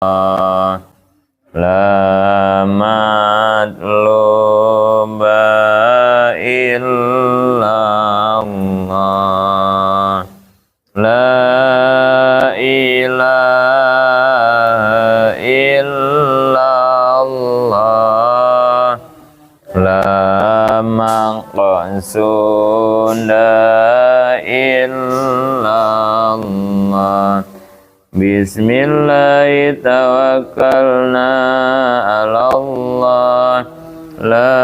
la matluba illallah la ilaha illallah la maqsuda illallah Bismillahi tawakkalna ala Allah la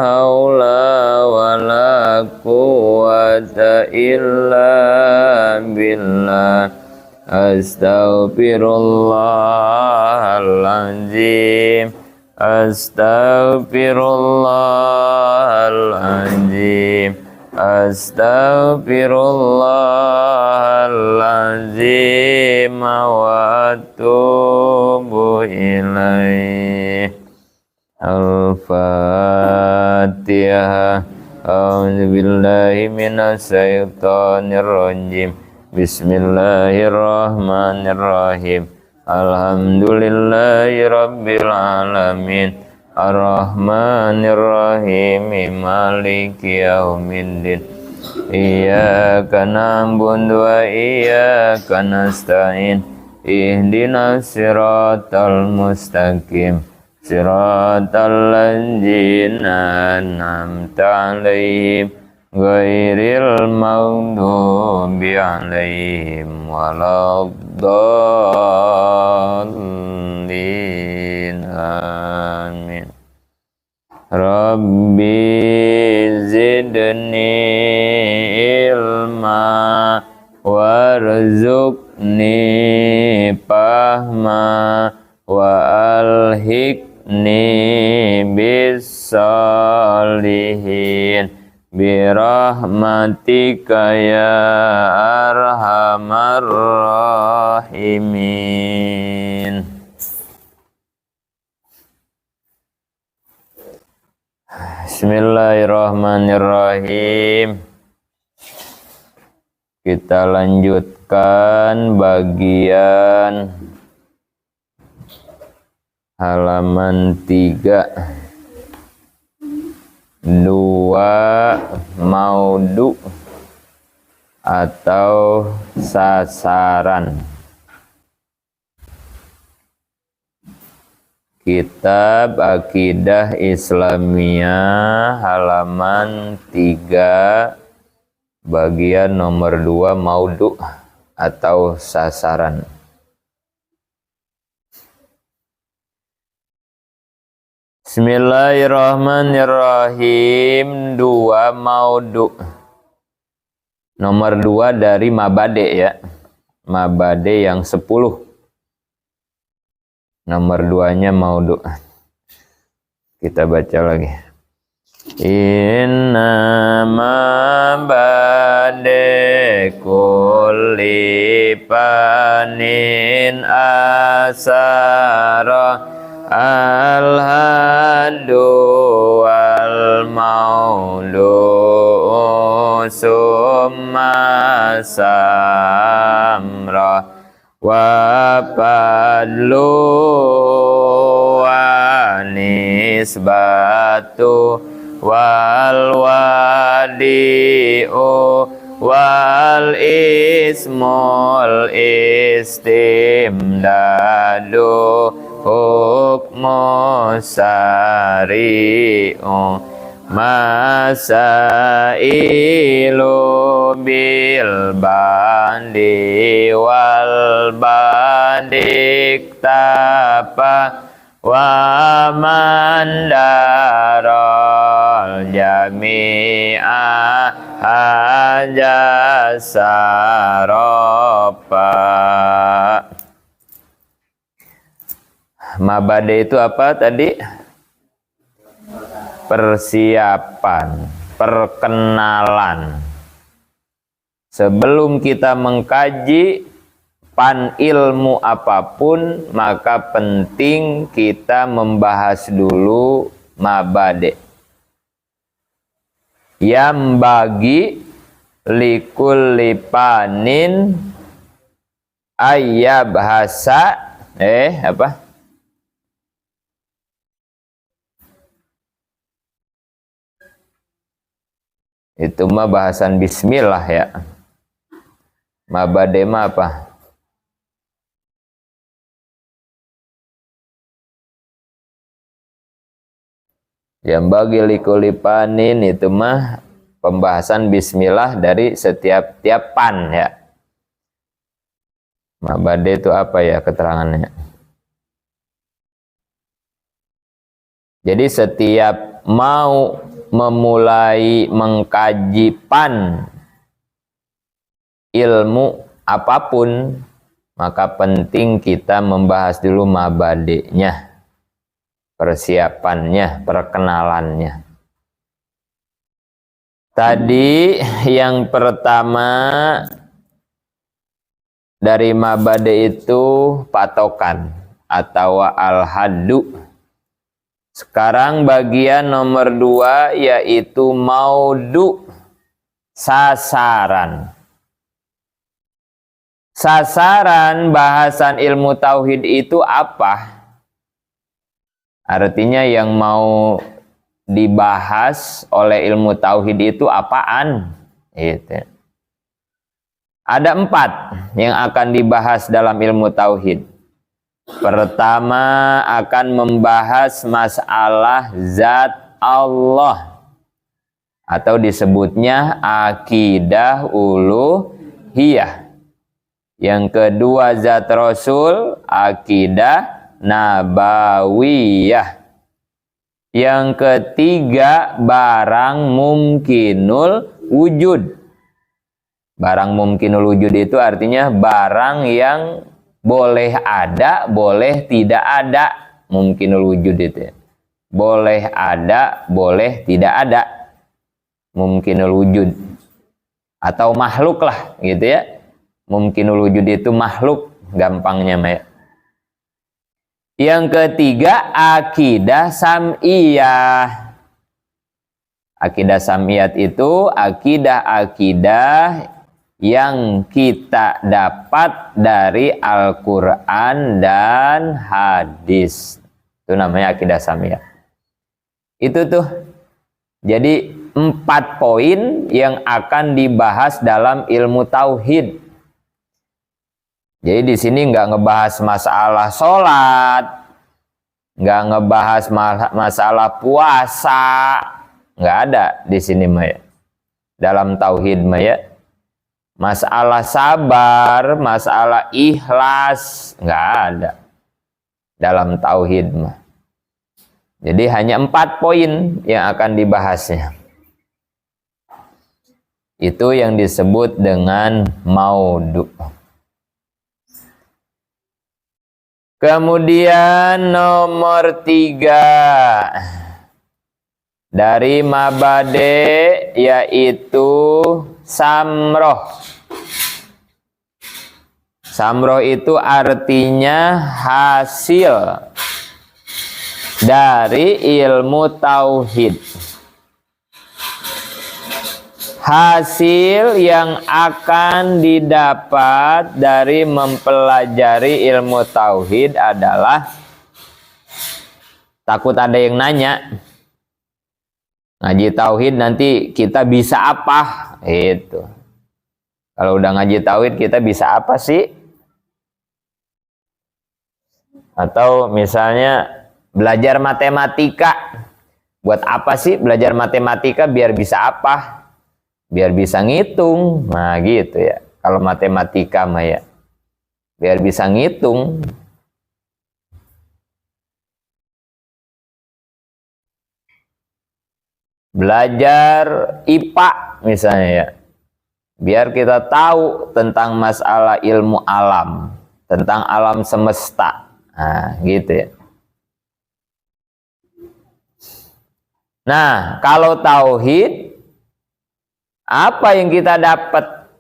haula wa la quwwata illa billah astaghfirullahaladzim astaghfirullahaladzim astaghfirullahaladzim wa atubu ilaih. Al-Fatihah. A'udzubillahi minasyaitonir rajim. Bismillahirrahmanirrahim. Alhamdulillahi rabbil alamin. Ar-Rahmanir-Rahim Maliki yaumiddin Iyyaka na'budu wa iyyaka nasta'in Ihdinas siratal mustaqim Siratal ladzina an'amta 'alaihim ghairil maghdubi 'alaihim waladdallin. Amin. Rabbi zidni ilma warzuqni fahma wa alhiqni bis-sholihin birahmatika ya arhamar rahimin. Bismillahirrahmanirrahim. Kita lanjutkan bagian halaman 3. Dua maudu atau sasaran. Kitab Akidah Islamiyah halaman 3 bagian nomor 2 maudu atau sasaran. Bismillahirrahmanirrahim. 2 maudu. Nomor 2 dari mabade ya. Mabade yang 10. Nomor 2-nya maudu. Kita baca lagi. Inna mabade kulli panin asara al-hadu wal maudu summa samra wa padlu wa nisbatu wal wadi'u wal ismul istimdadu hukmu syari'u masailu bil bandi wal bandik tapa wa mandarol jami'a hajasaropa. Mabade itu apa tadi? Persiapan, perkenalan. Sebelum kita mengkaji pan ilmu apapun, maka penting kita membahas dulu mabade. Yang bagi likulli panin ayyabhasa Apa? Itu mah bahasan bismillah ya. Mabade mah apa? Yang bagi likulipanin itu mah pembahasan bismillah dari setiap tiapan ya. Mabade itu apa ya keterangannya? Jadi setiap mau memulai mengkaji pan ilmu apapun, maka penting kita membahas dulu mabadenya, persiapannya, perkenalannya. Tadi yang pertama dari mabade itu patokan atau al-haddu. Sekarang bagian nomor 2 yaitu maudu, sasaran. Sasaran bahasan ilmu tauhid itu apa? Artinya yang mau dibahas oleh ilmu tauhid itu apaan? Gitu. Ada 4 yang akan dibahas dalam ilmu tauhid. Pertama akan membahas masalah zat Allah atau disebutnya akidah uluhiyah. Yang kedua zat Rasul, akidah nabawiyah. Yang ketiga barang mumkinul wujud. Barang mumkinul wujud itu artinya barang yang boleh ada, boleh tidak ada. Mumkinul wujud itu ya. Boleh ada, boleh tidak ada. Mumkinul wujud. Atau makhluk lah gitu ya. Mumkinul wujud itu makhluk, gampangnya Maya. Yang ketiga akidah sam'iyah. Akidah sam'iyat itu akidah-akidah yang kita dapat dari Al-Quran dan hadis. Itu namanya akidah sam'iyah. Itu tuh. Jadi 4 poin yang akan dibahas dalam ilmu tauhid. Jadi di sini nggak ngebahas masalah sholat, nggak ngebahas masalah puasa, nggak ada di sini Maya. Dalam tauhid Maya. Masalah sabar, masalah ikhlas, nggak ada dalam tauhid mah. Jadi hanya 4 poin yang akan dibahasnya. Itu yang disebut dengan maudu. Kemudian nomor 3 dari mabade yaitu samroh. Samroh itu artinya hasil dari ilmu tauhid. Hasil yang akan didapat dari mempelajari ilmu tauhid adalah, takut ada yang nanya, ngaji tauhid nanti kita bisa apa? Itu. Kalau udah ngaji tauhid kita bisa apa sih? Atau misalnya belajar matematika. Buat apa sih belajar matematika? Biar bisa apa? Biar bisa ngitung. Nah gitu ya. Kalau matematika mah ya. Biar bisa ngitung. Belajar IPA misalnya ya. Biar kita tahu tentang masalah ilmu alam. Tentang alam semesta. Nah gitu ya. Nah kalau tauhid, apa yang kita dapat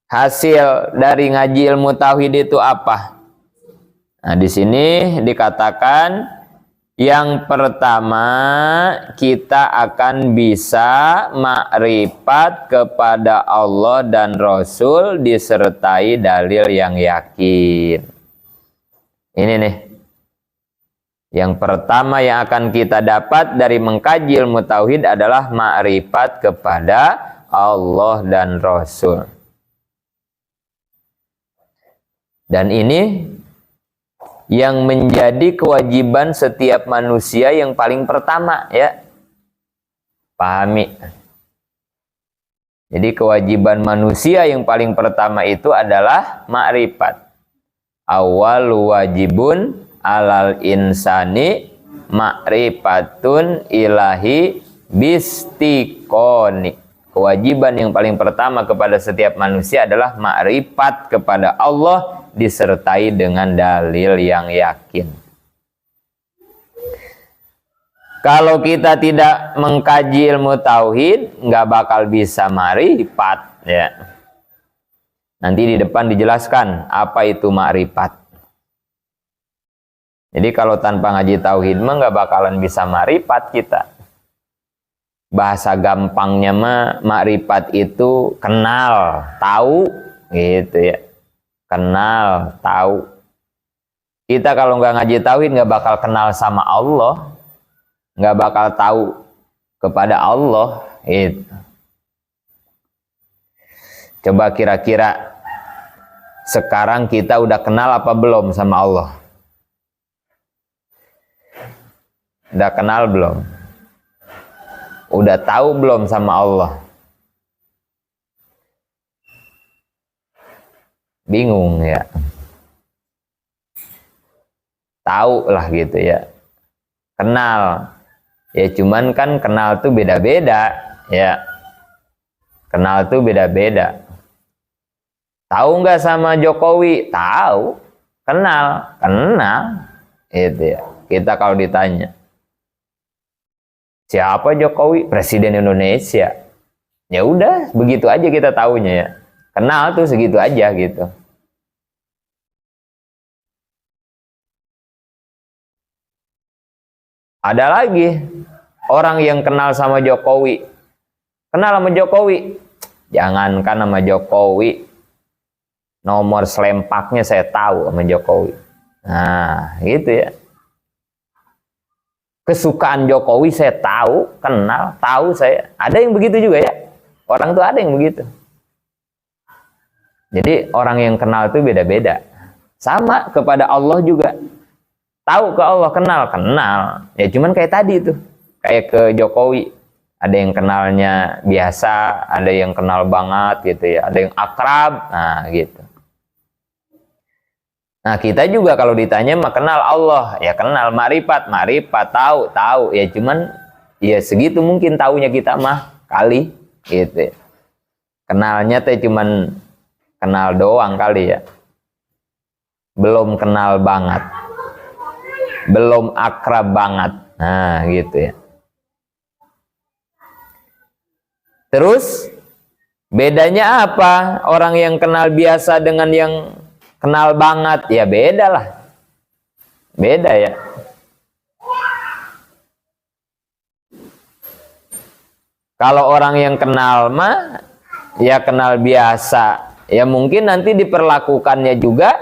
hasil dari ngaji ilmu tauhid itu apa? Nah, di sini dikatakan yang pertama kita akan bisa makrifat kepada Allah dan Rasul disertai dalil yang yakin. Ini nih. Yang pertama yang akan kita dapat dari mengkaji ilmu tauhid adalah ma'rifat kepada Allah dan Rasul. Dan ini yang menjadi kewajiban setiap manusia yang paling pertama, ya. Pahami. Jadi kewajiban manusia yang paling pertama itu adalah ma'rifat. Awwalu wajibun alal insani ma'rifatun ilahi bistiqoni. Kewajiban yang paling pertama kepada setiap manusia adalah ma'rifat kepada Allah disertai dengan dalil yang yakin. Kalau kita tidak mengkaji ilmu tauhid, nggak bakal bisa ma'rifat, ya. Nanti di depan dijelaskan apa itu ma'rifat. Jadi kalau tanpa ngaji tauhid mah nggak bakalan bisa ma'rifat kita. Bahasa gampangnya mah ma'rifat itu kenal, tahu, gitu ya. Kenal, tahu. Kita kalau nggak ngaji tauhid nggak bakal kenal sama Allah, nggak bakal tahu kepada Allah. Gitu. Coba kira-kira sekarang kita udah kenal apa belum sama Allah? Udah kenal belum? Udah tahu belum sama Allah? Bingung ya. Tahu lah gitu ya. Kenal. Ya cuman kan kenal tuh beda-beda ya. Kenal tuh beda-beda. Tahu nggak sama Jokowi? Tahu. Kenal. Kenal. Itu ya. Kita kalau ditanya, siapa Jokowi? Presiden Indonesia. Ya udah, begitu aja kita taunya ya. Kenal tuh segitu aja gitu. Ada lagi orang yang kenal sama Jokowi. Kenal sama Jokowi. Jangankan sama Jokowi, nomor selempaknya saya tahu sama Jokowi. Nah, gitu ya. Kesukaan Jokowi saya tahu, kenal, tahu saya. Ada yang begitu juga ya. Orang tuh ada yang begitu. Jadi orang yang kenal itu beda-beda. Sama kepada Allah juga. Tahu ke Allah, kenal, kenal. Ya cuman kayak tadi tuh. Kayak ke Jokowi. Ada yang kenalnya biasa, ada yang kenal banget gitu ya. Ada yang akrab, nah gitu. Nah kita juga kalau ditanya mah kenal Allah. Ya kenal, ma'rifat, tahu, tahu. Ya cuman ya segitu mungkin taunya kita mah kali gitu. Kenalnya teh cuman kenal doang kali ya. Belum kenal banget. Belum akrab banget. Nah gitu ya. Terus bedanya apa? Orang yang kenal biasa dengan yang kenal banget, ya beda lah. Beda ya. Kalau orang yang kenal mah, ya kenal biasa. Ya mungkin nanti diperlakukannya juga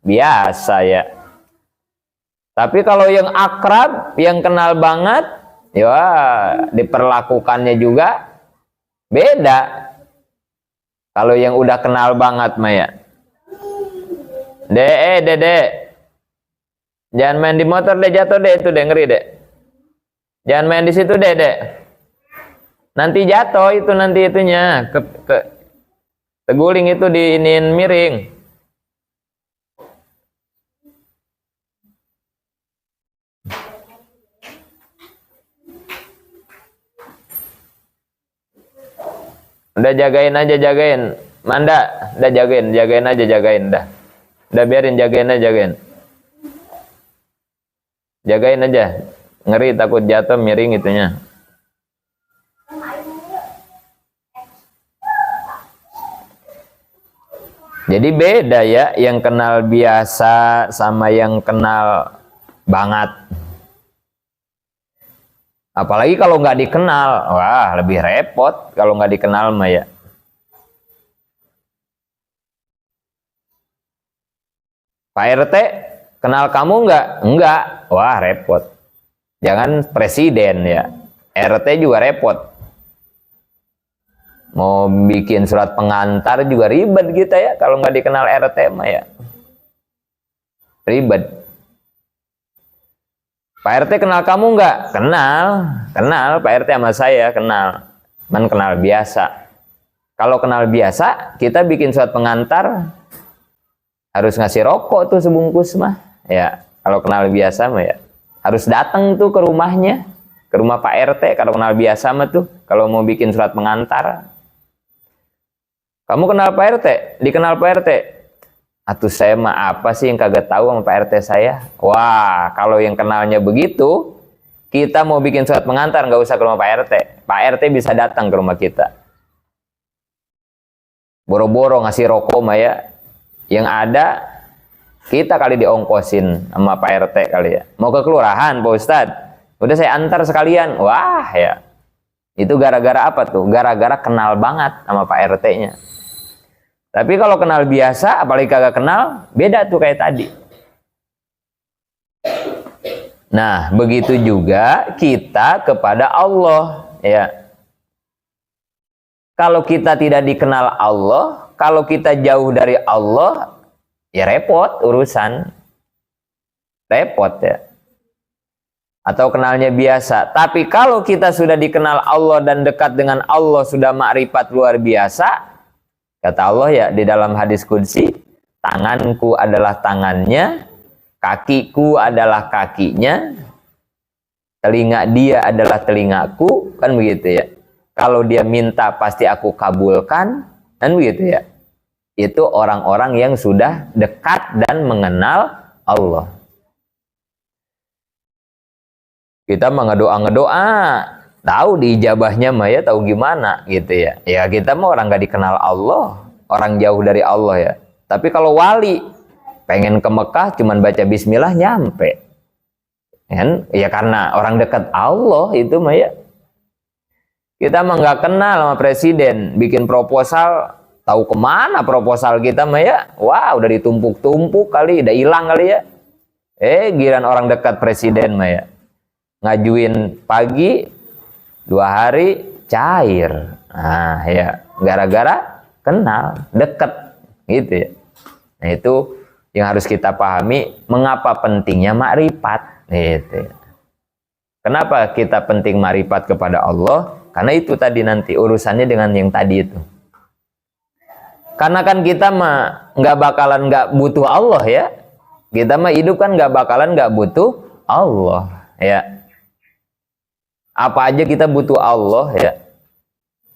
biasa ya. Tapi kalau yang akrab, yang kenal banget, ya diperlakukannya juga beda. Kalau yang udah kenal banget mah ya. Dede, jangan main di motor deh, jatuh deh, itu deh, ngeri deh. Jangan main di situ deh. Nanti jatuh itu, nanti itunya teguling itu diinin miring. Udah jagain aja, jagain. Manda, udah jagain aja, jagain dah. Udah biarin, jagain aja, jagain. Jagain aja. Ngeri takut jatuh miring itunya. Jadi beda ya, yang kenal biasa sama yang kenal banget. Apalagi kalau nggak dikenal, wah lebih repot kalau nggak dikenal mah ya. Pak RT, Kenal kamu enggak? Enggak. Wah, repot. Jangan presiden ya. RT juga repot. Mau bikin surat pengantar juga ribet kita ya. Kalau nggak dikenal RT mah ya. Ribet. Pak RT kenal kamu enggak? Kenal. Kenal Pak RT sama saya, kenal. Man kenal biasa. Kalau kenal biasa, kita bikin surat pengantar harus ngasih rokok tuh sebungkus mah. Ya, kalau kenal biasa mah ya. Harus datang tuh ke rumahnya, ke rumah Pak RT kalau kenal biasa mah tuh, kalau mau bikin surat pengantar. Kamu kenal Pak RT? Dikenal Pak RT? Atuh saya mah apa sih yang kagak tahu sama Pak RT saya? Wah, kalau yang kenalnya begitu, kita mau bikin surat pengantar nggak usah ke rumah Pak RT. Pak RT bisa datang ke rumah kita. Boro-boro ngasih rokok mah ya. Yang ada kita kali diongkosin sama Pak RT kali ya. Mau ke kelurahan Pak Ustadz, udah saya antar sekalian. Wah ya, itu gara-gara apa tuh? Gara-gara kenal banget sama Pak RT-nya. Tapi kalau kenal biasa, apalagi kagak kenal, beda tuh kayak tadi. Nah, begitu juga kita kepada Allah ya. Kalau kita tidak dikenal Allah, kalau kita jauh dari Allah, ya repot urusan. Repot ya. Atau kenalnya biasa. Tapi kalau kita sudah dikenal Allah dan dekat dengan Allah, sudah makrifat luar biasa, kata Allah ya di dalam hadis qudsi, tanganku adalah tangannya, kakiku adalah kakinya, telinga dia adalah telingaku, kan begitu ya. Kalau dia minta pasti aku kabulkan, kan begitu ya. Itu orang-orang yang sudah dekat dan mengenal Allah. Kita mah ngedoa, tahu diijabahnya mah ya, tahu gimana gitu ya. Ya kita mah orang gak dikenal Allah, orang jauh dari Allah ya. Tapi kalau wali pengen ke Mekah cuman baca bismillah nyampe. Kan? Ya karena orang dekat Allah itu mah ya. Kita mah nggak kenal sama presiden, bikin proposal, tahu kemana proposal kita mah ya. Wah, udah ditumpuk-tumpuk kali, udah hilang kali ya. Giran orang dekat presiden mah ya. Ngajuin pagi, 2 hari, cair. Nah ya, gara-gara kenal, deket, gitu ya. Nah itu yang harus kita pahami, mengapa pentingnya makrifat, gitu ya. Kenapa kita penting makrifat kepada Allah? Karena itu tadi nanti urusannya dengan yang tadi itu. Karena kan kita mah nggak bakalan nggak butuh Allah ya. Kita mah hidup kan nggak bakalan nggak butuh Allah ya. Apa aja kita butuh Allah ya.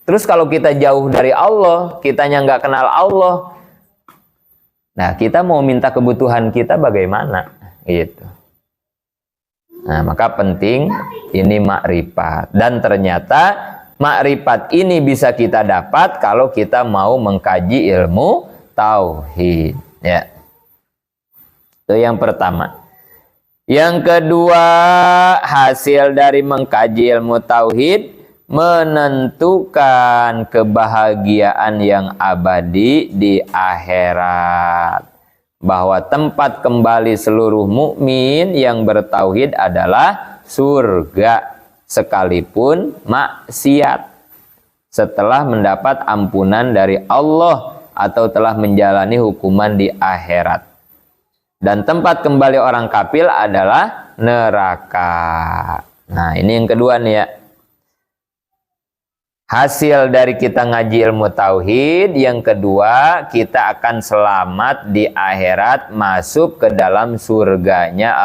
Terus kalau kita jauh dari Allah, kitanya nggak kenal Allah, nah kita mau minta kebutuhan kita bagaimana gitu. Nah, maka penting ini makrifat. Dan ternyata makrifat ini bisa kita dapat kalau kita mau mengkaji ilmu tauhid. Ya. Itu yang pertama. Yang kedua, hasil dari mengkaji ilmu tauhid menentukan kebahagiaan yang abadi di akhirat. Bahwa tempat kembali seluruh mukmin yang bertauhid adalah surga sekalipun maksiat setelah mendapat ampunan dari Allah atau telah menjalani hukuman di akhirat. Dan tempat kembali orang kafir adalah neraka. Nah, ini yang kedua nih ya. Hasil dari kita ngaji ilmu tauhid, yang kedua kita akan selamat di akhirat, masuk ke dalam surganya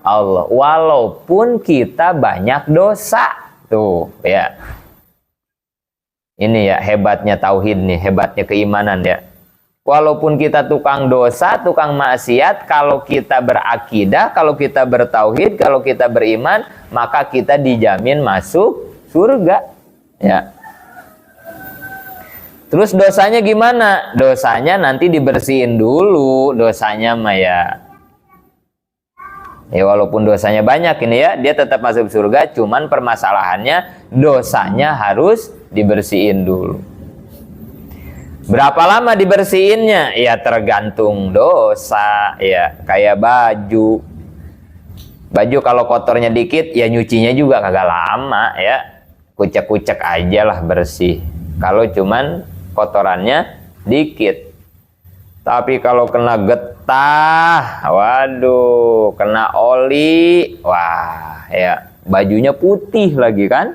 Allah walaupun kita banyak dosa. Tuh ya. Ini ya hebatnya tauhid nih, hebatnya keimanan ya. Walaupun kita tukang dosa, tukang maksiat, kalau kita berakidah, kalau kita bertauhid, kalau kita beriman, maka kita dijamin masuk surga ya. Terus dosanya gimana? Dosanya nanti dibersihin dulu, dosanya mah ya. Ya walaupun dosanya banyak ini ya, dia tetap masuk surga, cuman permasalahannya dosanya harus dibersihin dulu. Berapa lama dibersihinnya? Ya tergantung dosa. Ya kayak baju. Baju kalau kotornya dikit, ya nyucinya juga kagak lama ya. Kucek-kucek aja lah bersih. Kalau cuman kotorannya dikit. Tapi kalau kena getah, waduh, kena oli, wah ya bajunya putih lagi kan.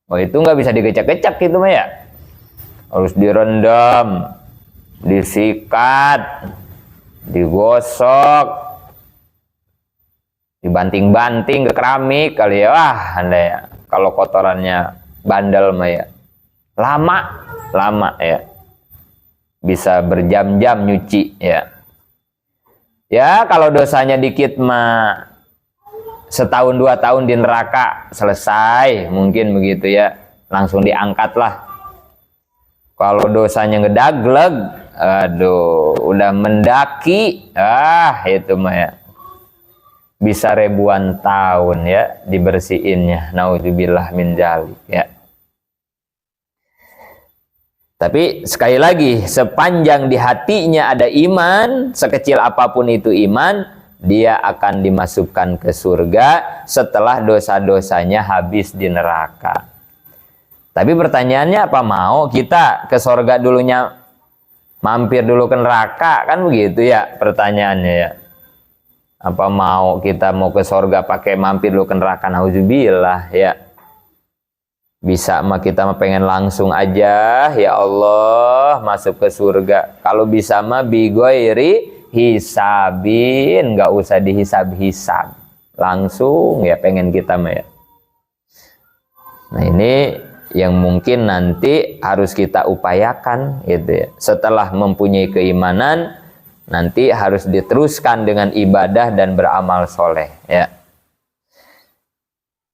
Oh itu nggak bisa digecek-gecek gitu mah ya. Harus direndam, disikat, digosok, dibanting-banting ke keramik kali ya. Wah anda ya, kalau kotorannya bandel mah ya, lama ya, bisa berjam-jam nyuci ya. Ya kalau dosanya dikit mah setahun 2 tahun di neraka selesai, mungkin begitu ya, langsung diangkat lah. Kalau dosanya ngedagleg, aduh, udah mendaki, itu mah ya, bisa ribuan tahun ya dibersihinnya. Naudzubillah min dzalik ya. Tapi sekali lagi, sepanjang di hatinya ada iman, sekecil apapun itu iman, dia akan dimasukkan ke surga setelah dosa-dosanya habis di neraka. Tapi pertanyaannya, apa mau kita ke surga dulunya mampir dulu ke neraka? Kan begitu ya pertanyaannya ya. Apa mau kita mau ke surga pakai mampir dulu ke neraka? Nauzubillah ya. Bisa mah kita mah pengen langsung aja, ya Allah, masuk ke surga. Kalau bisa mah bighairi hisabin, nggak usah dihisab-hisab. Langsung ya pengen kita mah ya. Nah ini yang mungkin nanti harus kita upayakan gitu ya. Setelah mempunyai keimanan, nanti harus diteruskan dengan ibadah dan beramal soleh ya.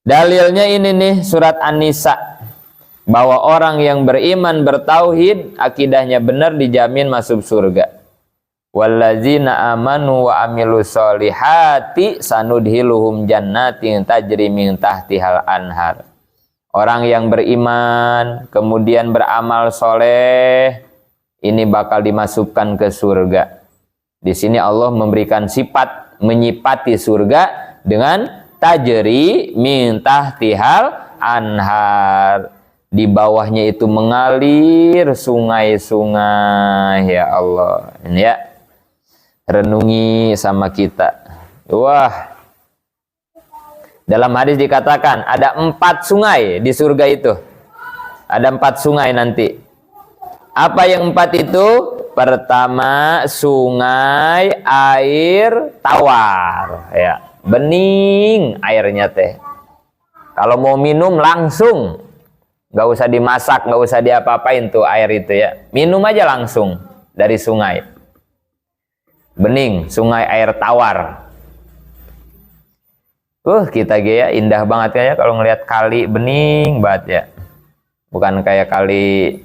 Dalilnya ini nih, surat An-Nisa, bahwa orang yang beriman bertauhid, akidahnya benar, dijamin masuk surga. Wallazina amanu wa amilus solihati sanudhiluhum jannatin tajri min tahtihal anhar. Orang yang beriman kemudian beramal soleh, ini bakal dimasukkan ke surga. Di sini Allah memberikan sifat menyipati surga dengan tajri min tahtihal anhar. Di bawahnya itu mengalir sungai-sungai, ya Allah. Ini ya, renungi sama kita. Wah, dalam hadis dikatakan ada 4 sungai di surga itu. Ada 4 sungai nanti. Apa yang 4 itu? Pertama, sungai air tawar ya. Bening airnya teh. Kalau mau minum langsung, nggak usah dimasak, nggak usah diapa-apain tuh air itu ya. Minum aja langsung dari sungai. Bening, sungai air tawar. Kita ya indah banget kayaknya kalau ngelihat kali bening banget ya. Bukan kayak kali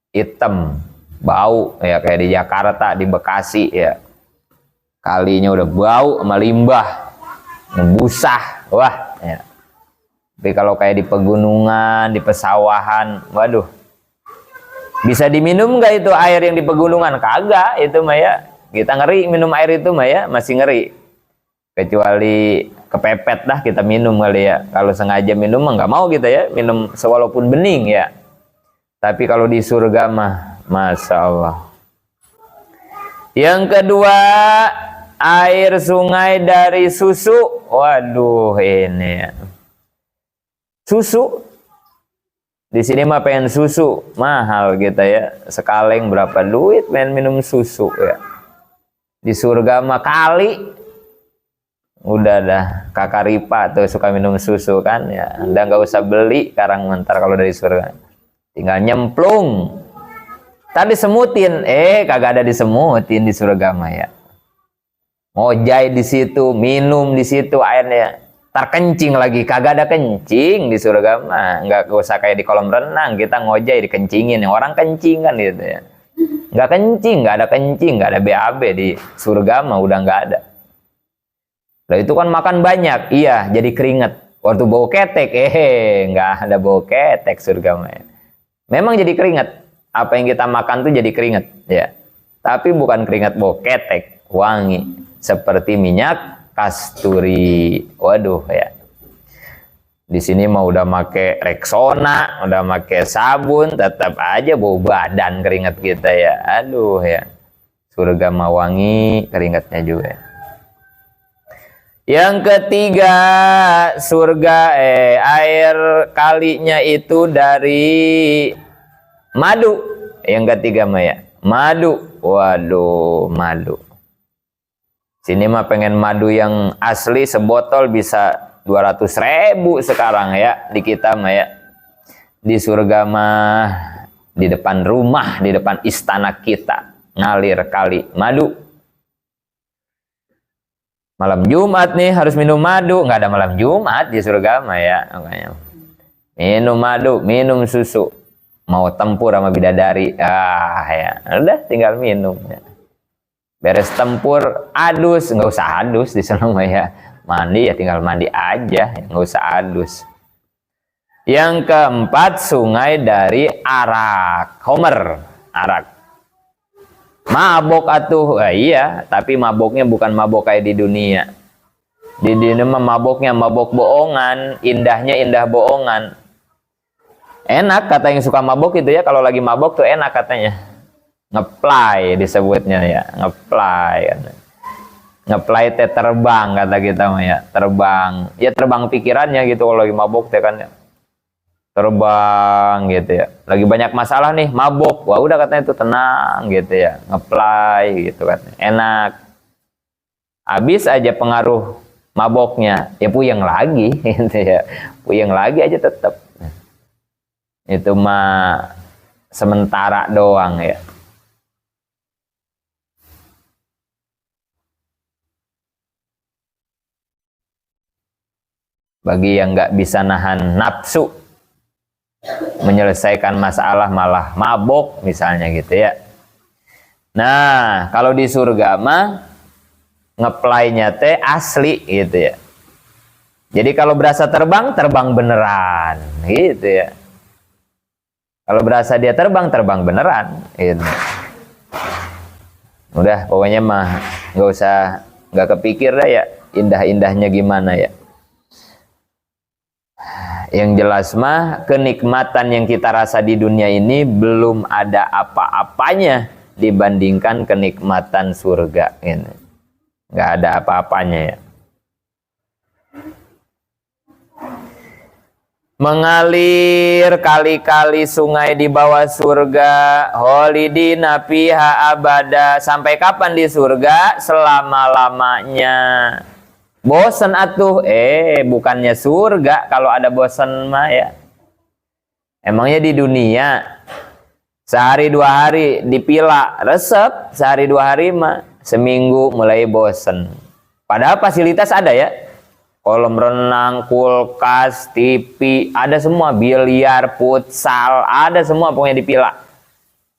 hitam, bau ya kayak di Jakarta, di Bekasi ya. Kalinya udah bau sama limbah, membusah, wah ya. Tapi kalau kayak di pegunungan, di pesawahan, waduh. Bisa diminum nggak itu air yang di pegunungan? Kagak, itu mah ya. Kita ngeri minum air itu mah ya, masih ngeri. Kecuali kepepet dah kita minum kali ya. Kalau sengaja minum mah nggak mau kita ya, minum sewalaupun bening ya. Tapi kalau di surga mah, Masya Allah. Yang kedua, air sungai dari susu. Waduh ini ya. Susu. Di sini mah pengen susu, mahal kita ya. Sekaleng berapa duit pengen minum susu ya. Di surga mah kali. Udah dah, kakak Ripa tuh suka minum susu kan ya. Anda nggak usah beli karang mentar kalau dari surga. Tinggal nyemplung. Tadi semutin, kagak ada disemutin di surga mah ya. Ngojai di situ, minum di situ airnya. Terkencing lagi, kagak ada kencing di surga mah. Nggak usah kayak di kolam renang, kita ngojai dikencingin. Orang kencing kan gitu ya. Nggak kencing, nggak ada kencing, nggak ada BAB di surga mah udah nggak ada. Nah itu kan makan banyak, iya jadi keringet. Waktu bau ketek, nggak ada bau ketek surga mah. Memang jadi keringet. Apa yang kita makan tuh jadi keringat, ya. Tapi bukan keringat bau ketek, wangi seperti minyak kasturi. Waduh ya. Di sini mah udah make Rexona, udah make sabun, tetap aja bau badan keringat kita ya. Aduh ya. Surga mah wangi, keringatnya juga. Yang ketiga, surga air kalinya itu dari madu. Yang ketiga mah ya, madu. Waduh, madu. Sini mah pengen madu yang asli sebotol bisa 200.000 sekarang ya di kita mah ya. Di surga mah di depan rumah, di depan istana kita ngalir kali madu. Malam Jumat nih harus minum madu, nggak ada malam Jumat di surga mah ya. Makanya minum madu, minum susu. Mau tempur sama bidadari, ya udah tinggal minum ya. Beres tempur, adus, nggak usah adus di sana mah ya. Mandi ya tinggal mandi aja, nggak usah adus. Yang keempat, sungai dari arak, homer, arak. Mabok atuh, iya, tapi maboknya bukan mabok kayak di dunia. Di dunia mah maboknya mabok bohongan, indahnya indah bohongan. Enak kata yang suka mabok itu ya, kalau lagi mabok tuh enak katanya. Ngeplay disebutnya ya, ngeplay. Ngeplay teh terbang kata kita mah ya, terbang. Ya terbang pikirannya gitu kalau lagi mabok teh kan ya. Terbang gitu ya. Lagi banyak masalah nih, mabok. Wah udah katanya itu tenang gitu ya, ngeplay gitu kan. Enak. Habis aja pengaruh maboknya, ya puyeng lagi gitu ya. Puyeng lagi aja tetap. Itu mah sementara doang ya. Bagi yang nggak bisa nahan nafsu, menyelesaikan masalah malah mabok misalnya gitu ya. Nah kalau di surga mah ngeplaynya teh asli gitu ya. Jadi kalau berasa terbang, terbang beneran gitu ya. Kalau berasa dia terbang, terbang beneran. Gitu. Udah, pokoknya mah nggak kepikir dah ya, indah-indahnya gimana ya. Yang jelas mah, kenikmatan yang kita rasa di dunia ini belum ada apa-apanya dibandingkan kenikmatan surga. Gitu. Nggak ada apa-apanya ya. Mengalir kali-kali sungai di bawah surga, holidina fiha abada. Sampai kapan di surga? Selama-lamanya. Bosen atuh, bukannya surga kalau ada bosen mah ya. Emangnya di dunia sehari 2 hari dipila resep, sehari 2 hari mah seminggu mulai bosen. Padahal fasilitas ada ya. Kolam renang, kulkas, TV, ada semua, biliar, futsal, ada semua pokoknya dipila.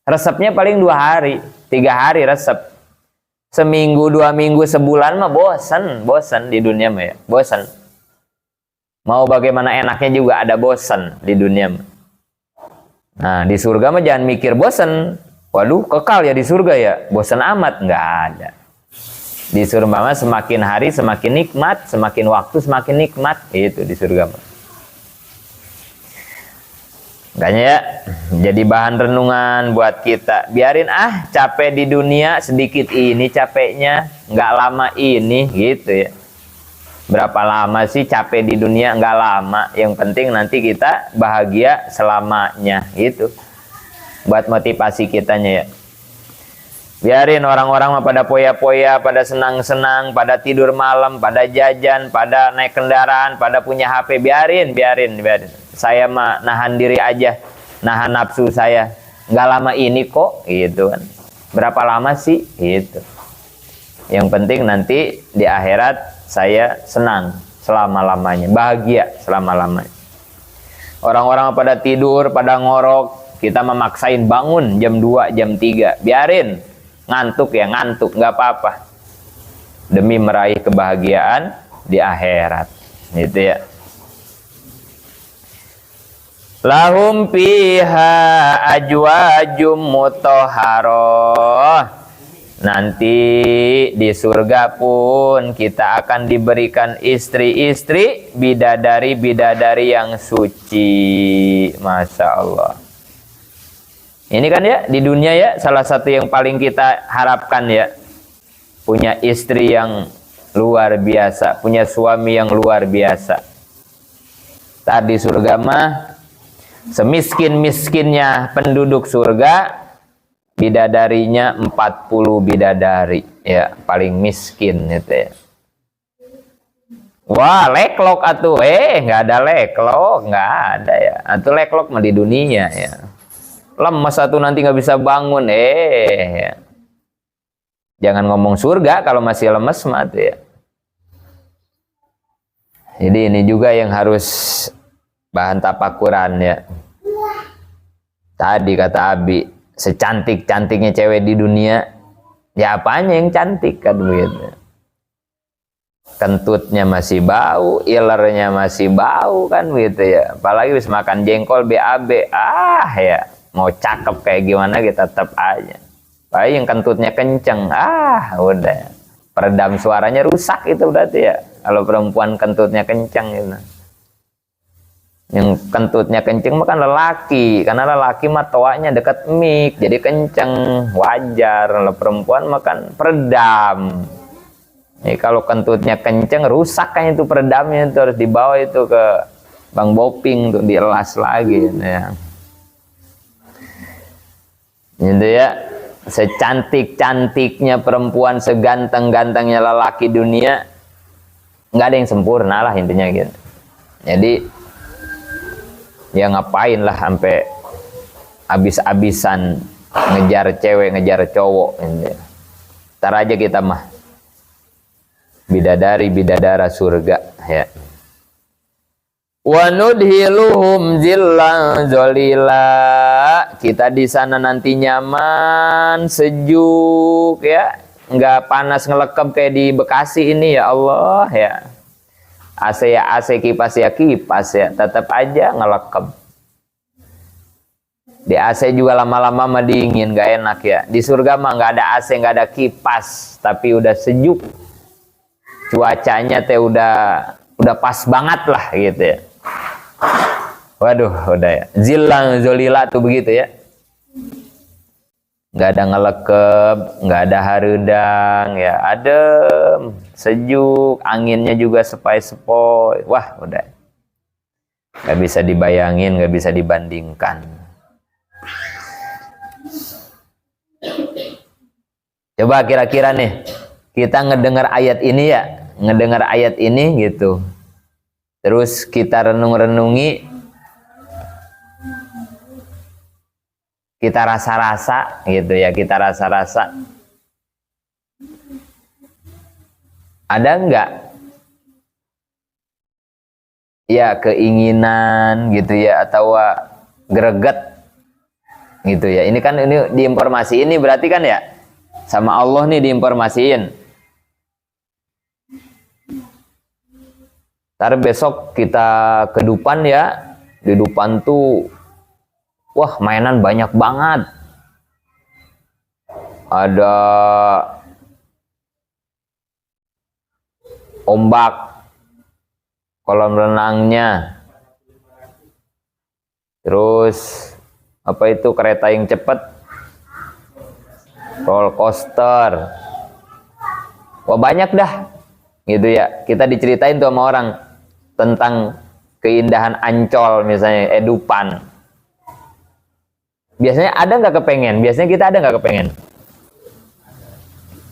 Resepnya paling 2 hari, 3 hari resep. Seminggu, 2 minggu, sebulan mah bosen di dunia mah ya, bosen. Mau bagaimana enaknya juga ada bosen di dunia mah. Nah di surga mah jangan mikir bosen. Waduh kekal ya di surga ya, bosen amat, nggak ada. Di surga mah semakin hari semakin nikmat, semakin waktu semakin nikmat. Itu di surga mah. Makanya ya, jadi bahan renungan buat kita. Biarin capek di dunia sedikit ini capeknya, nggak lama ini gitu ya. Berapa lama sih capek di dunia? Nggak lama. Yang penting nanti kita bahagia selamanya gitu. Buat motivasi kitanya ya. Biarin orang-orang mah pada poya-poya, pada senang-senang, pada tidur malam, pada jajan, pada naik kendaraan, pada punya HP. Biarin. Saya mah nahan diri aja, nahan nafsu saya. Nggak lama ini kok, gitu kan. Berapa lama sih, gitu. Yang penting nanti di akhirat saya senang selama-lamanya, bahagia selama-lamanya. Orang-orang pada tidur, pada ngorok, kita memaksain bangun jam 2, jam 3. Biarin. Ngantuk ya ngantuk, nggak apa-apa, demi meraih kebahagiaan di akhirat gitu ya. Lahum fiha ajwajum mutahharah. Nanti di surga pun kita akan diberikan istri-istri bidadari-bidadari yang suci. Masya Allah. Ini kan ya di dunia ya salah satu yang paling kita harapkan ya. Punya istri yang luar biasa, punya suami yang luar biasa. Tadi surga mah semiskin-miskinnya penduduk surga, bidadarinya 40 bidadari, ya paling miskin itu ya. Wah, leklok atuh, nggak ada leklok, nggak ada ya. Atuh leklok mah di dunia ya. Lemes atuh nanti nggak bisa bangun, ya. Jangan ngomong surga kalau masih lemes mah tuh ya. Jadi ini juga yang harus bahan tapakuran ya. Tadi kata Abi, secantik-cantiknya cewek di dunia, ya apanya yang cantik kan begitu. Kentutnya masih bau, ilernya masih bau kan begitu ya. Apalagi habis makan jengkol BAB, ya mau cakep kayak gimana kita tetap aja. Apalagi yang kentutnya kenceng, udah peredam suaranya rusak itu berarti ya. Kalau perempuan kentutnya kenceng gitu. Yang kentutnya kenceng mah kan lelaki, karena lelaki mah toanya dekat mic jadi kenceng, wajar. Kalau perempuan mah kan peredam. Nih kalau kentutnya kenceng rusak kan itu peredamnya, itu harus dibawa itu ke Bang Boping untuk dielas lagi ya. Gitu ya. Secantik-cantiknya perempuan, seganteng-gantengnya lelaki dunia, nggak ada yang sempurna lah intinya gitu. Jadi ya ngapain lah sampai abis-abisan ngejar cewek, ngejar cowok ini. Ntar aja kita mah bidadari bidadara surga ya. Wa nudhiluhum zillan zalila. Kita di sana nanti nyaman, sejuk ya, nggak panas ngelekep kayak di Bekasi ini ya Allah ya. AC ya AC, kipas ya kipas ya, tetap aja ngelekep. Di AC juga lama-lama mah dingin, gak enak ya. Di surga mah nggak ada AC, nggak ada kipas, tapi udah sejuk. Cuacanya teh udah pas banget lah gitu ya. Waduh, udah ya. Zillan zolila tuh begitu ya. Nggak ada ngelekep, nggak ada harudang ya, adem, sejuk, anginnya juga sepoi-sepoi. Wah, udah. Nggak bisa dibayangin, nggak bisa dibandingkan. Coba kira-kira nih, kita ngedengar ayat ini ya, ngedengar ayat ini gitu. Terus kita renung-renungi, kita rasa-rasa gitu ya, kita rasa-rasa. Ada enggak ya keinginan gitu ya, atau greget gitu ya. Ini kan ini diinformasi ini berarti kan ya sama Allah nih diinformasiin. Ntar besok kita ke Dupan ya, di Dupan tuh wah mainan banyak banget. Ada ombak, kolam renangnya, terus apa itu kereta yang cepat, roller coaster. Wah banyak dah gitu ya. Kita diceritain tuh sama orang tentang keindahan Ancol misalnya, Dupan. Biasanya ada nggak kepengen? Biasanya kita ada nggak kepengen?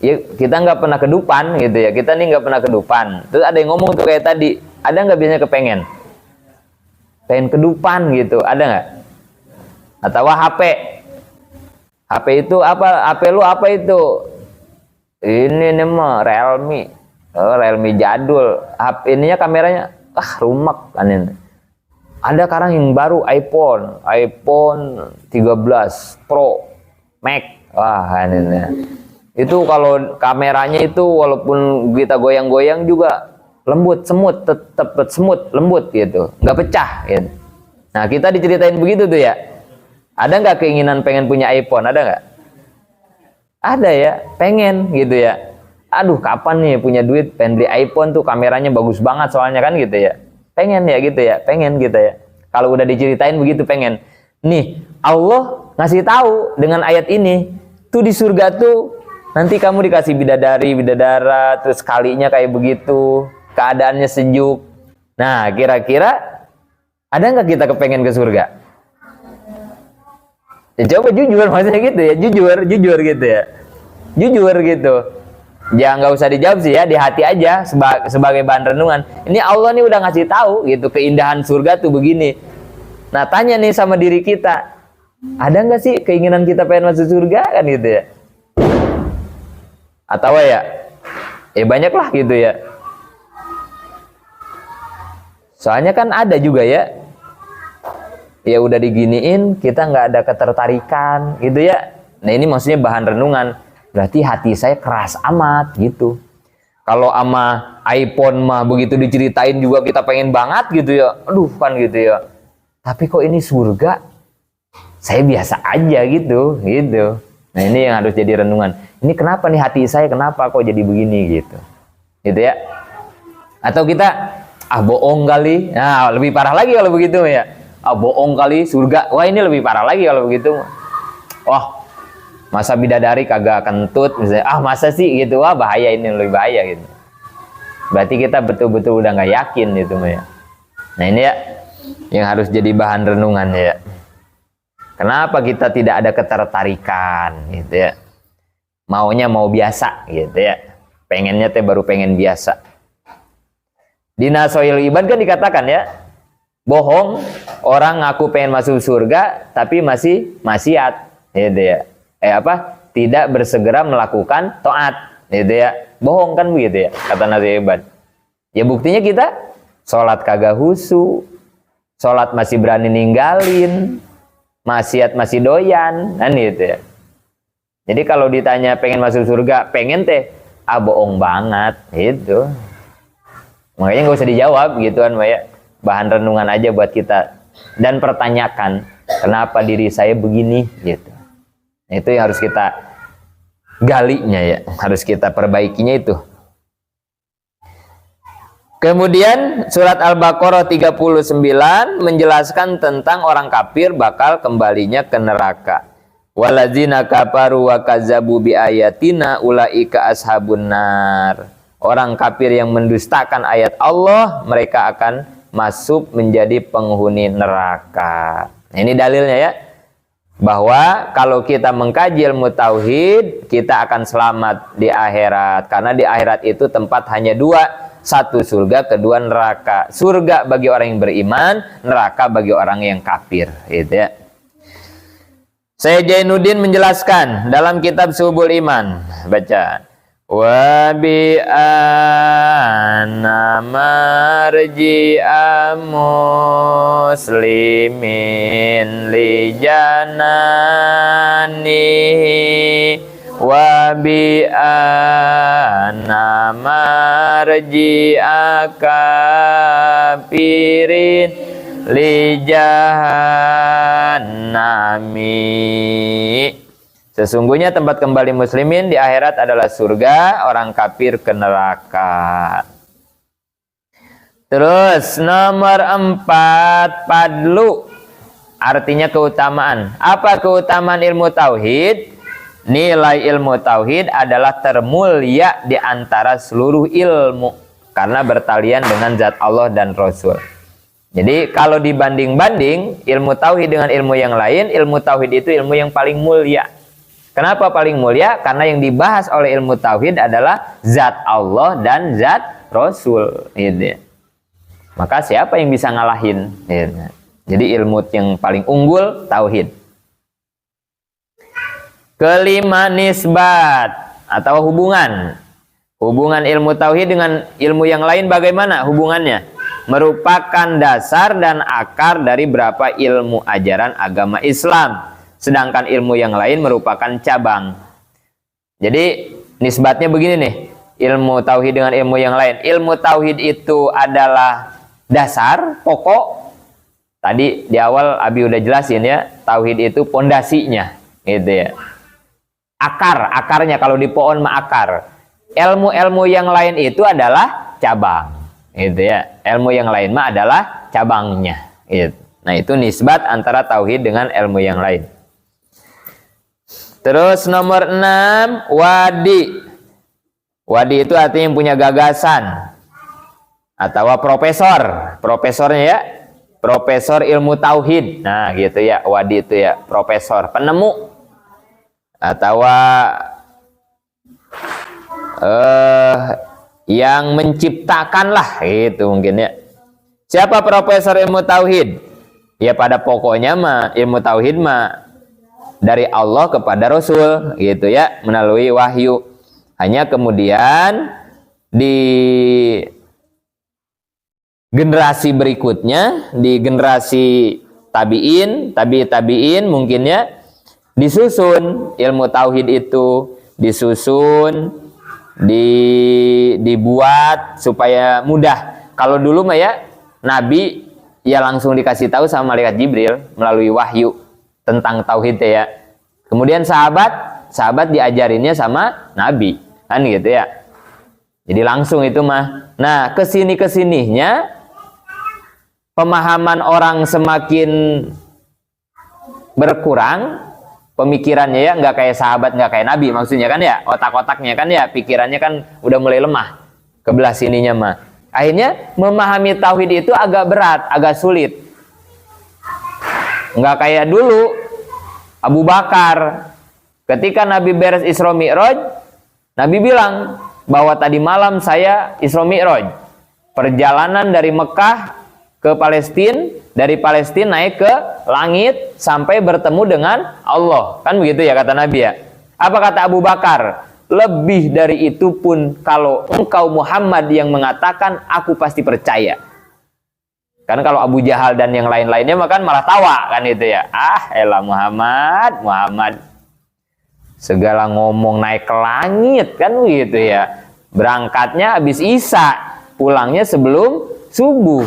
Ya kita nggak pernah ke Dupan gitu ya. Kita nih nggak pernah ke Dupan. Terus ada yang ngomong tuh kayak tadi, ada nggak biasanya kepengen? Pengen ke Dupan gitu, ada nggak? Atau HP? HP itu apa? HP lu apa itu? Ini nih mah Realme. Oh, Realme jadul. HP ininya kameranya rumek kan ini. Ada sekarang yang baru iPhone 13 Pro Max. Wah, ini. Itu kalau kameranya itu walaupun kita goyang-goyang juga lembut, semut, tetap semut, lembut gitu. Nggak pecah gitu. Nah, kita diceritain begitu tuh ya. Ada nggak keinginan pengen punya iPhone? Ada nggak? Ada ya, pengen gitu ya. Aduh, kapan nih punya duit pengen beli iPhone tuh, kameranya bagus banget soalnya kan gitu ya. Pengen ya gitu ya, pengen gitu ya. Kalau udah diceritain begitu pengen. Nih, Allah ngasih tahu dengan ayat ini, tuh di surga tuh nanti kamu dikasih bidadari, bidadara, terus kalinya kayak begitu, keadaannya sejuk. Nah, kira-kira ada nggak kita kepengen ke surga? Ya, coba jujur, maksudnya gitu ya, jujur gitu ya, jujur gitu. Jangan, nggak usah dijawab sih ya, di hati aja sebagai bahan renungan. Ini Allah nih udah ngasih tahu gitu, keindahan surga tuh begini. Nah, tanya nih sama diri kita, ada nggak sih keinginan kita pengen masuk surga kan gitu ya? Atau ya banyak lah gitu ya. Soalnya kan ada juga ya, ya udah diginiin kita nggak ada ketertarikan gitu ya. Nah, ini maksudnya bahan renungan, berarti hati saya keras amat gitu. Kalau ama iPhone mah begitu diceritain juga kita pengen banget gitu ya, aduh kan gitu ya. Tapi kok ini surga saya biasa aja gitu. Nah, ini yang harus jadi renungan. Ini kenapa nih hati saya, kenapa kok jadi begini gitu ya. Atau kita bohong kali. Nah, lebih parah lagi kalau begitu ya. Bohong kali surga. Wah, ini lebih parah lagi kalau begitu. Wah, masa bidadari kagak kentut misalnya. Masa sih gitu. Wah, bahaya, ini lebih bahaya gitu. Berarti kita betul-betul udah nggak yakin gitu ya. Nah, ini ya yang harus jadi bahan renungan ya. Kenapa kita tidak ada ketertarikan gitu ya. Maunya mau biasa gitu ya. Pengennya teh baru pengen biasa. Di Nasoil Ibad kan dikatakan ya, bohong orang ngaku pengen masuk surga tapi masih maksiat gitu ya. Tidak bersegera melakukan taat gitu ya. Bohong kan begitu ya kata Nasoil Ibad. Ya buktinya kita sholat kagak husu, sholat masih berani ninggalin, maksiat masih doyan kan gitu ya. Jadi kalau ditanya pengen masuk surga, pengen teh, bohong banget gitu. Makanya nggak usah dijawab gituan, ya. Bahan renungan aja buat kita, dan pertanyakan kenapa diri saya begini gitu. Itu yang harus kita galinya ya, harus kita perbaikinya itu. Kemudian surat Al-Baqarah 39 menjelaskan tentang orang kafir bakal kembalinya ke neraka. Waladzina kafaru wa kazzabu bi ayatina ulaika ashabun nar. Orang kafir yang mendustakan ayat Allah, mereka akan masuk menjadi penghuni neraka. Nah, ini dalilnya ya, bahwa kalau kita mengkaji ilmu tauhid, kita akan selamat di akhirat. Karena di akhirat itu tempat hanya dua, satu surga, kedua neraka. Surga bagi orang yang beriman, neraka bagi orang yang kafir, gitu ya. Saya Jainuddin menjelaskan dalam kitab Subul Iman, baca. Wa bi anna marji'a muslimin li jananihi wa bi anna marji'a kafirin li jahannami. Sesungguhnya tempat kembali muslimin di akhirat adalah surga, orang kafir ke neraka. Terus nomor 4, padlu, artinya keutamaan. Apa keutamaan ilmu tauhid? Nilai ilmu tauhid adalah termulia di antara seluruh ilmu karena bertalian dengan zat Allah dan Rasul. Jadi kalau dibanding-banding ilmu tauhid dengan ilmu yang lain, ilmu tauhid itu ilmu yang paling mulia. Kenapa paling mulia? Karena yang dibahas oleh ilmu tauhid adalah zat Allah dan zat Rasul. Gitu. Maka siapa yang bisa ngalahin? Gitu. Jadi ilmu yang paling unggul tauhid. Kelima, nisbat atau hubungan. Hubungan ilmu tauhid dengan ilmu yang lain bagaimana hubungannya? Merupakan dasar dan akar dari berapa ilmu ajaran agama Islam. Sedangkan ilmu yang lain merupakan cabang. Jadi nisbatnya begini nih, ilmu tauhid dengan ilmu yang lain. Ilmu tauhid itu adalah dasar, pokok. Tadi di awal Abi udah jelasin ya, tauhid itu pondasinya, gitu ya. Akarnya kalau di pohon mah akar. Ilmu-ilmu yang lain itu adalah cabang, gitu ya. Ilmu yang lain mah adalah cabangnya, gitu. Nah, itu nisbat antara tauhid dengan ilmu yang lain. Terus nomor 6, wadi. Wadi itu artinya yang punya gagasan atau profesor. Profesornya ya, profesor ilmu tauhid. Nah, gitu ya, wadi itu ya, profesor, penemu atau yang menciptakan lah, gitu mungkin ya. Siapa profesor ilmu tauhid? Ya pada pokoknya mah ilmu tauhid mah dari Allah kepada Rasul, gitu ya, melalui wahyu. Hanya kemudian di generasi berikutnya, di generasi tabi'in mungkin ya, disusun ilmu tauhid itu, dibuat supaya mudah. Kalau dulu mah ya, Nabi ya langsung dikasih tahu sama malaikat Jibril melalui wahyu tentang tauhid ya. Kemudian sahabat diajarinnya sama Nabi, kan gitu ya. Jadi langsung itu mah. Nah, kesininya pemahaman orang semakin berkurang, pemikirannya ya, nggak kayak sahabat, nggak kayak Nabi maksudnya kan ya, otak-otaknya kan ya, pikirannya kan udah mulai lemah ke belah sininya mah. Akhirnya memahami tauhid itu agak berat, agak sulit. Nggak kayak dulu Abu Bakar, ketika Nabi beres Isra Mi'raj, Nabi bilang bahwa tadi malam saya Isra Mi'raj, perjalanan dari Mekah ke Palestina, dari Palestina naik ke langit sampai bertemu dengan Allah, kan begitu ya kata Nabi ya. Apa kata Abu Bakar? Lebih dari itu pun kalau engkau Muhammad yang mengatakan, aku pasti percaya. Kan kalau Abu Jahal dan yang lain-lainnya makan malah tawa kan itu ya. Ah, elah Muhammad segala ngomong naik ke langit kan begitu ya. Berangkatnya habis Isya, pulangnya sebelum subuh.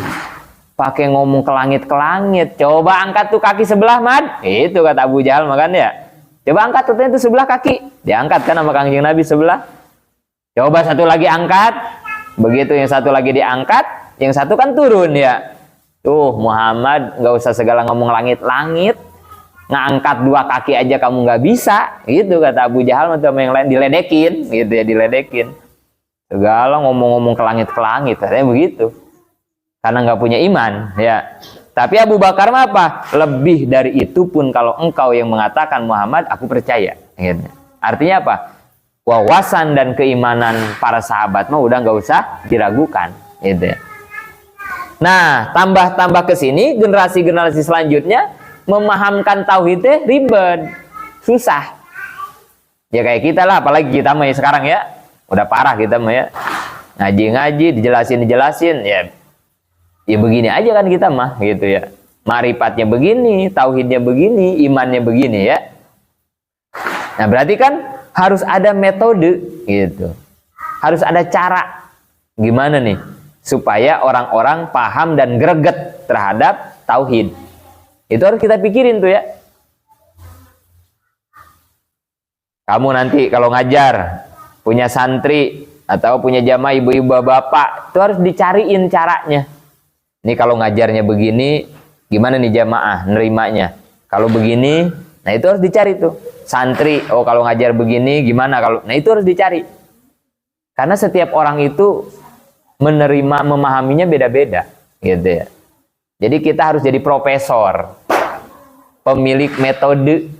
Pakai ngomong ke langit. Coba angkat tuh kaki sebelah, Mad. Itu kata Abu Jahal makan ya. Coba angkat tuh sebelah kaki. Diangkat kan sama Kangjeng Nabi sebelah. Coba satu lagi angkat. Begitu yang satu lagi diangkat, yang satu kan turun ya. Tuh Muhammad nggak usah segala ngomong langit. Ngangkat dua kaki aja kamu nggak bisa. Gitu kata Abu Jahal sama yang lain, diledekin gitu ya, diledekin. Segala ngomong-ngomong ke langit katanya begitu. Karena nggak punya iman ya. Tapi Abu Bakar mah apa? Lebih dari itu pun kalau engkau yang mengatakan Muhammad, aku percaya. Gitu. Artinya apa? Wawasan dan keimanan para sahabat mah udah nggak usah diragukan. Gitu. Nah, tambah ke sini generasi-generasi selanjutnya memahamkan tauhidnya ribet, susah. Ya kayak kita lah, apalagi kita mah sekarang ya, udah parah kita mah ya. Ngaji dijelasin ya. Ya begini aja kan kita mah gitu ya. Marifatnya begini, tauhidnya begini, imannya begini ya. Nah berarti kan harus ada metode gitu. Harus ada cara. Gimana nih? Supaya orang-orang paham dan greget terhadap tauhid. Itu harus kita pikirin tuh ya. Kamu nanti kalau ngajar, punya santri atau punya jamaah ibu-ibu bapak, itu harus dicariin caranya. Ini kalau ngajarnya begini, gimana nih jamaah nerimanya? Kalau begini, nah itu harus dicari tuh. Santri, oh kalau ngajar begini, gimana kalau? Nah itu harus dicari. Karena setiap orang itu menerima, memahaminya beda-beda, gitu ya. Jadi kita harus jadi profesor, pemilik metode,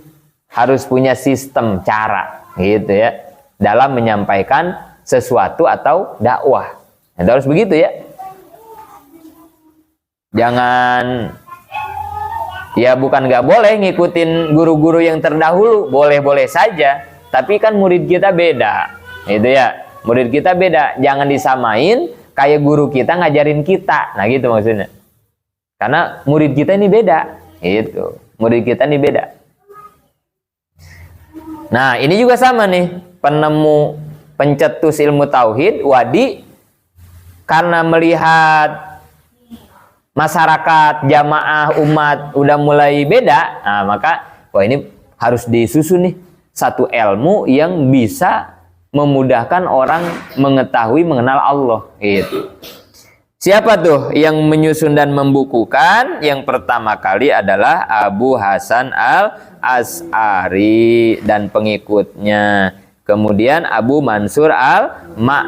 harus punya sistem cara, gitu ya, dalam menyampaikan sesuatu atau dakwah. Itu harus begitu ya. Jangan, ya bukan nggak boleh ngikutin guru-guru yang terdahulu, boleh-boleh saja. Tapi kan murid kita beda, gitu ya. Murid kita beda, jangan disamain kayak guru kita ngajarin kita. Nah gitu maksudnya. Karena murid kita ini beda, gitu. Murid kita ini beda. Nah ini juga sama nih, penemu, pencetus ilmu tauhid, wadi, karena melihat masyarakat, jamaah, umat udah mulai beda, nah maka wah ini harus disusun nih satu ilmu yang bisa memudahkan orang mengetahui mengenal Allah gitu. Siapa tuh yang menyusun dan membukukan? Yang pertama kali adalah Abu Hasan al-As'ari dan pengikutnya. Kemudian Abu Mansur al-Maturidi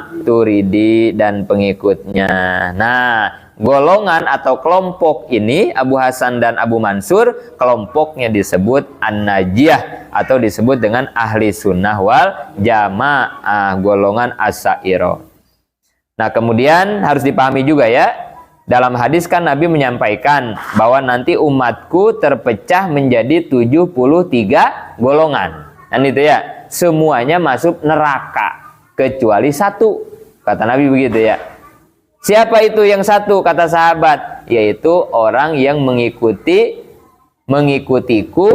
dan pengikutnya. Nah, golongan atau kelompok ini, Abu Hasan dan Abu Mansur, kelompoknya disebut An-Najiyah atau disebut dengan Ahli Sunnah wal Jamaah, golongan Asy'ariyah. Nah, kemudian harus dipahami juga ya, dalam hadis kan Nabi menyampaikan bahwa nanti umatku terpecah menjadi 73 golongan. Dan itu ya, semuanya masuk neraka kecuali satu, kata Nabi begitu ya. Siapa itu yang satu? Kata sahabat, yaitu orang yang mengikutiku,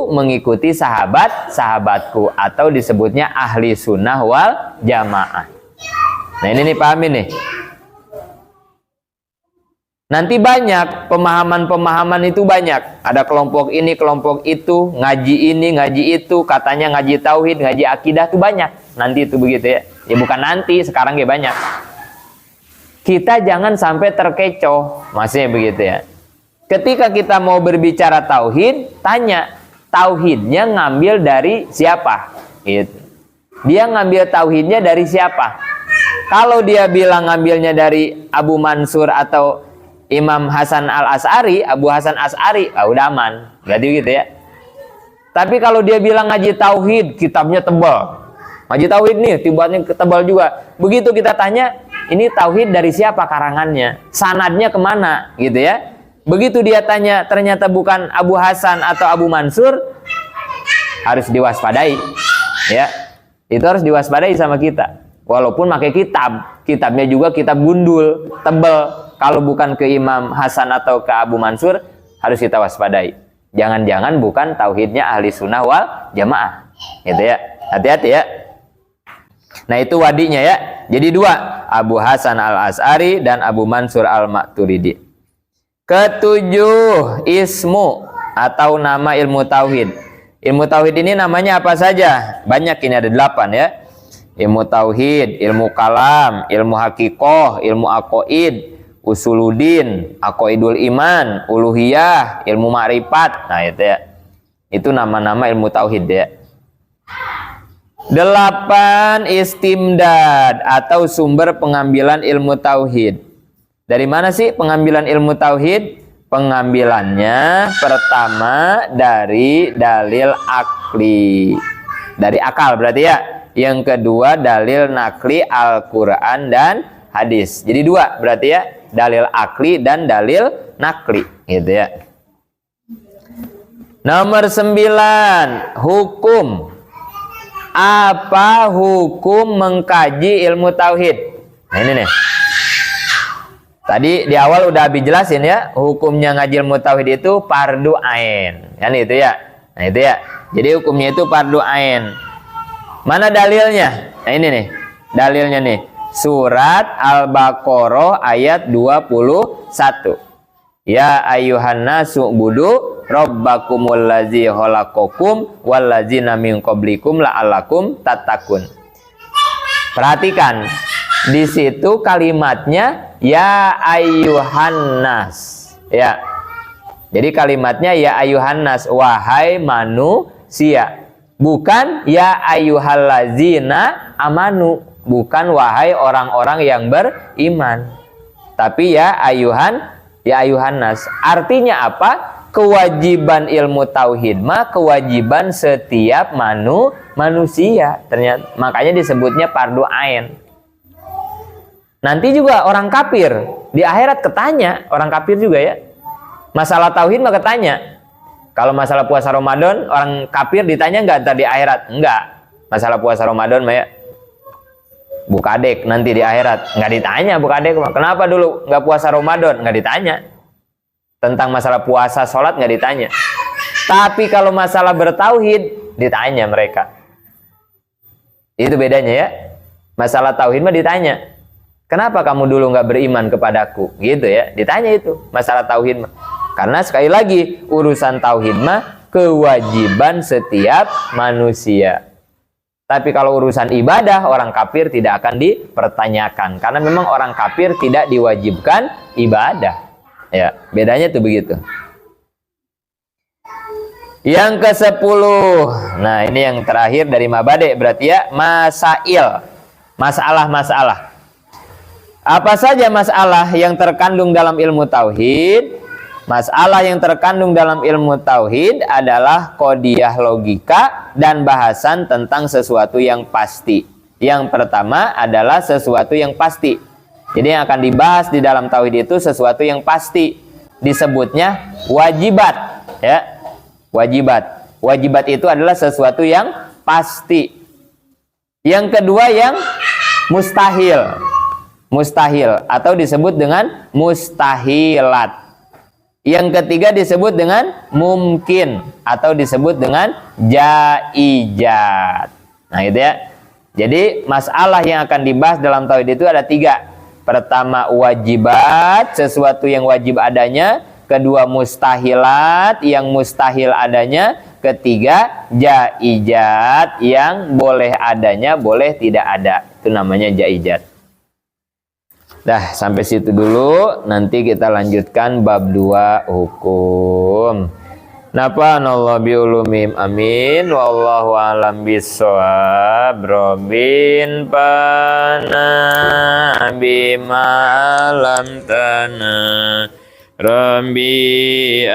mengikuti sahabatku, atau disebutnya ahli sunnah wal jamaah. Nah ini nih, pahami nih. Nanti banyak pemahaman-pemahaman itu banyak. Ada kelompok ini, kelompok itu, ngaji ini, ngaji itu, katanya ngaji tauhid, ngaji akidah itu banyak. Nanti itu begitu ya. Ya bukan nanti, sekarang ya banyak. Kita jangan sampai terkecoh, maksudnya begitu ya. Ketika kita mau berbicara tauhid, tanya tauhidnya ngambil dari siapa? Gitu. Dia ngambil tauhidnya dari siapa? Kalau dia bilang ngambilnya dari Abu Mansur atau Imam Hasan al-As'ari, Abu Hasan As'ari, udah aman, berarti gitu ya. Tapi kalau dia bilang ngaji tauhid, kitabnya tebal, ngaji tauhid nih, tiba-tiba tebal juga. Begitu kita tanya, ini tauhid dari siapa karangannya, sanadnya kemana, gitu ya. Begitu dia tanya, ternyata bukan Abu Hasan atau Abu Mansur, harus diwaspadai, ya. Itu harus diwaspadai sama kita. Walaupun pakai kitabnya juga kitab gundul, tebal. Kalau bukan ke Imam Hasan atau ke Abu Mansur, harus kita waspadai. Jangan-jangan bukan tauhidnya ahli sunnah wal jamaah. Gitu ya. Hati-hati ya. Nah itu wadinya ya. Jadi dua. Abu Hasan al-As'ari dan Abu Mansur al-Maturidi. Ketujuh, ismu atau nama ilmu tauhid. Ilmu tauhid ini namanya apa saja? Banyak, ini ada 8 ya. Ilmu tauhid, ilmu kalam, ilmu hakikoh, ilmu aqaid, usuluddin, aqaidul iman, uluhiyah, ilmu ma'rifat. Nah itu ya. Itu nama-nama ilmu tauhid ya. 8 istimdad atau sumber pengambilan ilmu tauhid. Dari mana sih pengambilan ilmu tauhid? Pengambilannya pertama dari dalil akli. Dari akal berarti ya. Yang kedua dalil nakli Al-Quran dan hadis. Jadi 2 berarti ya. Dalil akli dan dalil nakli gitu ya. Nomor 9, hukum. Apa hukum mengkaji ilmu tauhid? Nah ini nih. Tadi di awal udah habis jelasin ya, hukumnya ngaji ilmu tauhid itu fardu ain. Kan itu ya. Nah itu ya. Jadi hukumnya itu fardu ain. Mana dalilnya? Nah ini nih. Dalilnya nih. Surat Al-Baqarah ayat 21. Ya ayyuhan nasu budu rabbakumul ladzi khalaqakum wal ladzina min qablikum la'allakum tattaqun. Perhatikan, di situ kalimatnya ya ayyuhan nas. Ya. Jadi kalimatnya ya ayyuhan nas, wahai manusia. Bukan ya ayyuhallazina amanu, bukan wahai orang-orang yang beriman. Tapi ya ayuhan nas. Artinya apa? Kewajiban ilmu tauhid mah kewajiban setiap manusia. Ternyata makanya disebutnya fardu ain. Nanti juga orang kafir di akhirat ketanya, orang kafir juga ya. Masalah tauhid mah ketanya. Kalau masalah puasa Ramadan, orang kafir ditanya nggak ntar di akhirat? Enggak. Masalah puasa Ramadan mah ya Bukadek nanti di akhirat nggak ditanya. Bukadek kenapa dulu nggak puasa Ramadan, nggak ditanya. Tentang masalah puasa sholat nggak ditanya. Tapi kalau masalah bertauhid ditanya mereka. Itu bedanya ya. Masalah tauhid mah ditanya. Kenapa kamu dulu nggak beriman kepadaku? Gitu ya, ditanya itu masalah tauhid. Karena sekali lagi urusan tauhid mah kewajiban setiap manusia. Tapi kalau urusan ibadah orang kafir tidak akan dipertanyakan karena memang orang kafir tidak diwajibkan ibadah. Ya, bedanya tuh begitu. Yang ke-10. Nah, ini yang terakhir dari mabade berarti ya, masail. Masalah-masalah. Apa saja masalah yang terkandung dalam ilmu tauhid? Masalah yang terkandung dalam ilmu tauhid adalah qodiyah logika dan bahasan tentang sesuatu yang pasti. Yang pertama adalah sesuatu yang pasti. Jadi yang akan dibahas di dalam tauhid itu sesuatu yang pasti. Disebutnya wajibat, ya. Wajibat. Wajibat itu adalah sesuatu yang pasti. Yang kedua yang mustahil. Mustahil atau disebut dengan mustahilat. Yang ketiga disebut dengan mungkin atau disebut dengan jaizat. Nah, itu ya. Jadi masalah yang akan dibahas dalam tauhid itu ada 3. Pertama wajibat, sesuatu yang wajib adanya. Kedua mustahilat, yang mustahil adanya. Ketiga jaizat, yang boleh adanya, boleh tidak ada. Itu namanya jaizat. Dah, sampai situ dulu. Nanti kita lanjutkan bab 2 hukum. Nafa'anallahu bi'ulumim amin. Wallahu a'lam bissawab. Robin pana bima lam tana Rabbi